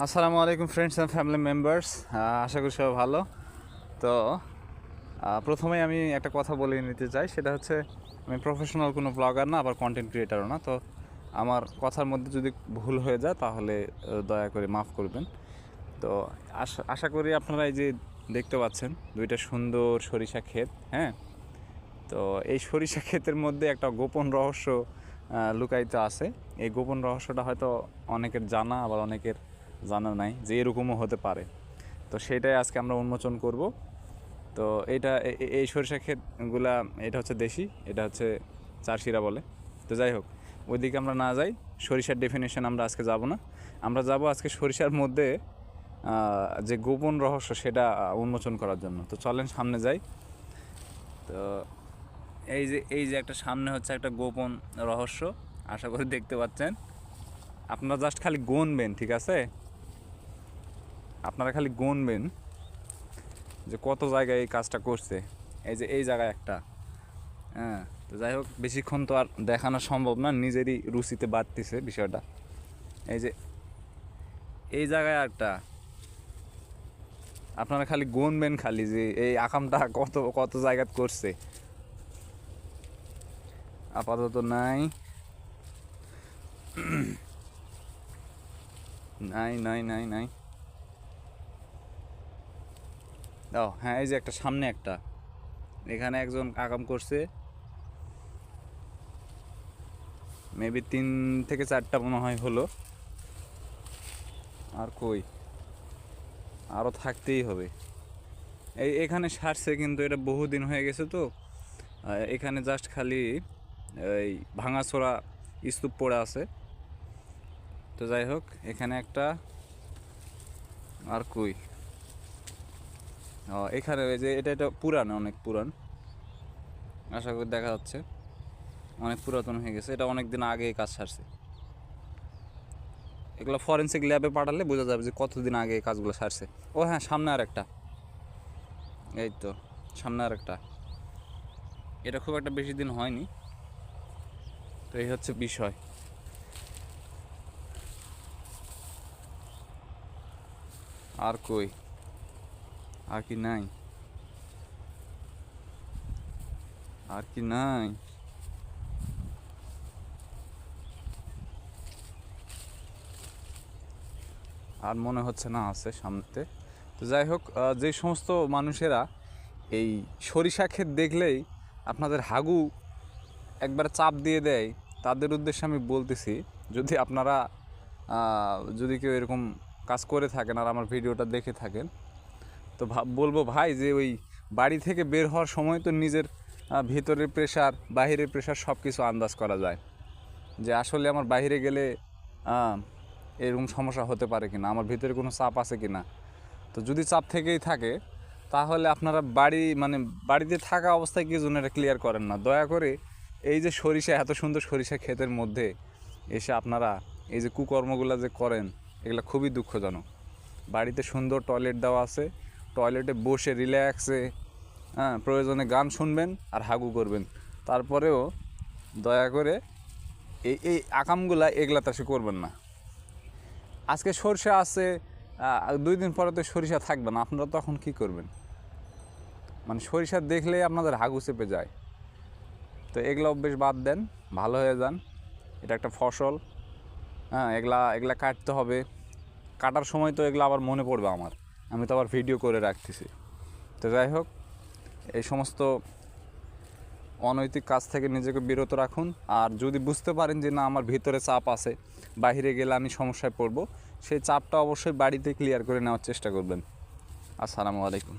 আসসালামু আলাইকুম friends and family members, আশা করি সবাই ভালো। তো প্রথমেই আমি একটা কথা বলে নিতে চাই, সেটা হচ্ছে আমি প্রফেশনাল কোনো ব্লগার না, আবার কন্টেন্ট ক্রিয়েটারও না। তো আমার কথার মধ্যে যদি ভুল হয়ে যায় তাহলে দয়া করে মাফ করবেন। তো আশা করি আপনারা এই যে দেখতে পাচ্ছেন দুইটা সুন্দর সরিষা ক্ষেত। হ্যাঁ, তো এই সরিষা ক্ষেতের মধ্যে একটা গোপন রহস্য লুকায়িত আছে। এই গোপন রহস্যটা হয়তো অনেকের জানা, আবার অনেকের জানা নাই যে এরকমও হতে পারে। তো সেটাই আজকে আমরা উন্মোচন করব। তো এইটা এই সরিষা ক্ষেতগুলা, এটা হচ্ছে দেশি, এটা হচ্ছে চারশিরা বলে। তো যাই হোক, ওইদিকে আমরা না যাই, সরিষার ডেফিনেশন আমরা আজকে যাব না। আমরা যাব আজকে সরিষার মধ্যে যে গোপন রহস্য সেটা উন্মোচন করার জন্য। তো চলেন সামনে যাই। তো এই যে একটা সামনে হচ্ছে একটা গোপন রহস্য, আশা করি দেখতে পাচ্ছেন। আপনারা জাস্ট খালি গুনবেন, ঠিক আছে? আপনারা খালি গুনবেন যে কত জায়গায় এই কাজটা করছে। এই যে এই জায়গায় একটা, হ্যাঁ। তো যাই হোক, বেশিক্ষণ তো আর দেখানো সম্ভব না, নিজেরই রুচিতে বাড়তেছে বিষয়টা। এই যে এই জায়গায় একটা, আপনারা খালি গুনবেন খালি যে এই আকামটা কত কত জায়গায় করছে। আপাতত নাই নাই নাই নাই নাই ও হ্যাঁ, এই যে একটা সামনে একটা, এখানে একজন আকাম করছে, মেবি 3 থেকে 4টা মনে হয় হলো। আর কই, আরও থাকতেই হবে। এখানে সারছে, কিন্তু এটা বহুদিন হয়ে গেছে। তো এখানে জাস্ট খালি এই ভাঙাচোরা স্তূপ পড়ে আছে। তো যাই হোক, এখানে একটা, আর কই, এখানে ওই যে এটা পুরান, অনেক পুরান, আশা করি দেখা যাচ্ছে অনেক পুরাতন হয়ে গেছে। এটা অনেক দিন আগে কাজ সারছে। এগুলো ফরেন্সিক ল্যাবে পাঠালে বোঝা যাবে যে কতদিন আগে এই কাজগুলো সারছে। ও হ্যাঁ, সামনে আর একটা, এই তো সামনে আর একটা। এটা খুব একটা বেশি দিন হয়নি। তো এই হচ্ছে বিষয়। আর কই, আর কি নাই, আর কি নাই? আর মনে হচ্ছে না আছে সামনেতে। তো যাই হোক, যে সমস্ত মানুষেরা এই সরিষা ক্ষেত দেখলেই আপনাদের হাগু একবার চাপ দিয়ে দেয়, তাদের উদ্দেশ্যে আমি বলতেছি, যদি আপনারা যদি কেউ এরকম কাজ করে থাকেন আর আমার ভিডিওটা দেখে থাকেন, তো বলবো ভাই যে ওই বাড়ি থেকে বের হওয়ার সময় তো নিজের ভিতরের প্রেশার, বাহিরের প্রেশার সব কিছু আন্দাজ করা যায়, যে আসলে আমার বাইরে গেলে এরকম সমস্যা হতে পারে কিনা, আমার ভিতরে কোনো চাপ আছে কিনা। তো যদি চাপ থেকেই থাকে, তাহলে আপনারা বাড়িতে থাকা অবস্থায় কি জন্য এটা ক্লিয়ার করেন না? দয়া করে এই যে সরিষা, এত সুন্দর সরিষা ক্ষেতের মধ্যে এসে আপনারা এই যে কুকর্মগুলো যে করেন, এগুলো খুবই দুঃখজনক। বাড়িতে সুন্দর টয়লেট দেওয়া আছে, টয়লেটে বসে রিল্যাক্সে প্রয়োজনে গান শুনবেন আর হাগু করবেন। তারপরেও দয়া করে এই আকামগুলা এগুলা তাসে করবেন না। আজকে সরিষা আছে, 2 দিন পরে তো সরিষা থাকবে না, আপনারা তখন কি করবেন? মানে সরিষা দেখলে আপনাদের হাগু চেপে যায়। তো এগুলো অভ্যেস বাদ দেন, ভালো হয়ে যান। এটা একটা ফসল, হ্যাঁ। এগুলা কাটতে হবে, কাটার সময় তো এগুলো আবার মনে পড়বে আমার, আমি তো আবার ভিডিও করে রাখতেছি। তো যাই হোক, এই সমস্ত অনৈতিক কাজ থেকে নিজেকে বিরত রাখুন। আর যদি বুঝতে পারেন যে না, আমার ভিতরে চাপ আছে, বাইরে গেলে আমি সমস্যায় পড়ব, সেই চাপটা অবশ্যই বাড়িতে ক্লিয়ার করে নেওয়ার চেষ্টা করবেন। আসসালামু আলাইকুম।